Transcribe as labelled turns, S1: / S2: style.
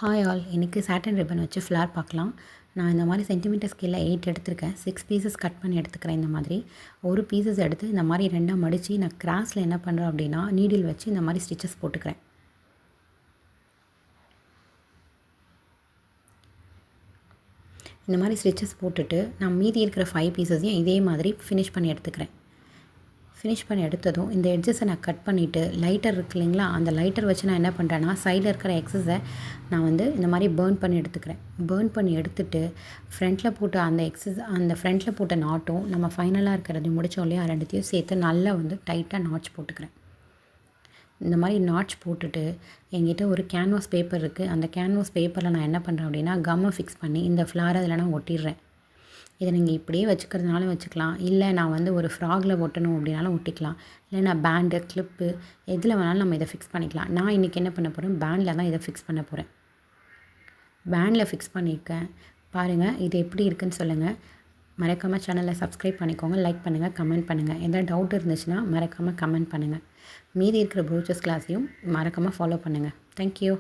S1: Hi all, இன்றைக்கி satin ribbon வச்சு flower பார்க்கலாம். நான் இந்த மாதிரி சென்டிமீட்டர் ஸ்கேலில் 8 எடுத்திருக்கேன். 6 பீசஸ் கட் பண்ணி எடுத்துக்கிறேன். இந்த மாதிரி ஒரு பீசஸ் எடுத்து இந்த மாதிரி ரெண்டாக மடித்து நான் கிராஸில் என்ன பண்ணுறேன் அப்படின்னா நீடில் வச்சு இந்த மாதிரி ஸ்டிச்சஸ் போட்டுக்கிறேன். இந்த மாதிரி ஸ்டிச்சஸ் போட்டுட்டு நான் மீதி இருக்கிற 5 பீசஸையும் இதே மாதிரி ஃபினிஷ் பண்ணி எடுத்துக்கிறேன். ஃபினிஷ் பண்ணி எடுத்ததும் இந்த எட்ஜஸை நான் கட் பண்ணிவிட்டு லைட்டர் இருக்கு இல்லைங்களா, அந்த லைட்டர் வச்சு நான் என்ன பண்ணுறேன்னா சைடில் இருக்கிற எக்ஸஸை நான் இந்த மாதிரி பேர்ன் பண்ணி எடுத்துக்கிறேன். பேர்ன் பண்ணி எடுத்துகிட்டு ஃப்ரண்ட்டில் போட்ட அந்த ஃப்ரண்ட்டில் போட்ட நாட்டும் நம்ம ஃபைனலாக இருக்கிறது முடித்தோம் இல்லையா, ரெண்டுத்தையும் சேர்த்து நல்லா டைட்டாக நாட்ச் போட்டுக்கிறேன். இந்த மாதிரி நாட்ச் போட்டுட்டு என்கிட்ட ஒரு கேன்வாஸ் பேப்பர் இருக்குது. அந்த கேன்வாஸ் பேப்பரில் நான் என்ன பண்ணுறேன் அப்படின்னா கம்மை ஃபிக்ஸ் பண்ணி இந்த ஃப்ளாரை அதில் நான் ஒட்டிடுறேன். இதை நீங்கள் இப்படியே வச்சுக்கிறதுனாலும் வச்சுக்கலாம், இல்லை நான் ஒரு ஃப்ராகில் ஒட்டணும் அப்படின்னாலும் ஒட்டிக்கலாம், இல்லை நான் பேண்டு கிளிப்பு எதில் வேணாலும் நம்ம இதை ஃபிக்ஸ் பண்ணிக்கலாம். நான் இன்றைக்கி என்ன பண்ண போகிறேன், பேண்டில் தான் இதை ஃபிக்ஸ் பண்ண போகிறேன். பேண்டில் ஃபிக்ஸ் பண்ணியிருக்கேன். பாருங்கள் இது எப்படி இருக்குதுன்னு சொல்லுங்கள். மறக்காமல் சேனலை சப்ஸ்கிரைப் பண்ணிக்கோங்க, லைக் பண்ணுங்கள், கமெண்ட் பண்ணுங்கள். எதாவது டவுட் இருந்துச்சுன்னா மறக்காமல் கமெண்ட் பண்ணுங்கள். மீதி இருக்கிற ப்ரோச்சர்ஸ் கிளாஸையும் மறக்காமல் ஃபாலோ பண்ணுங்கள். தேங்க்யூ.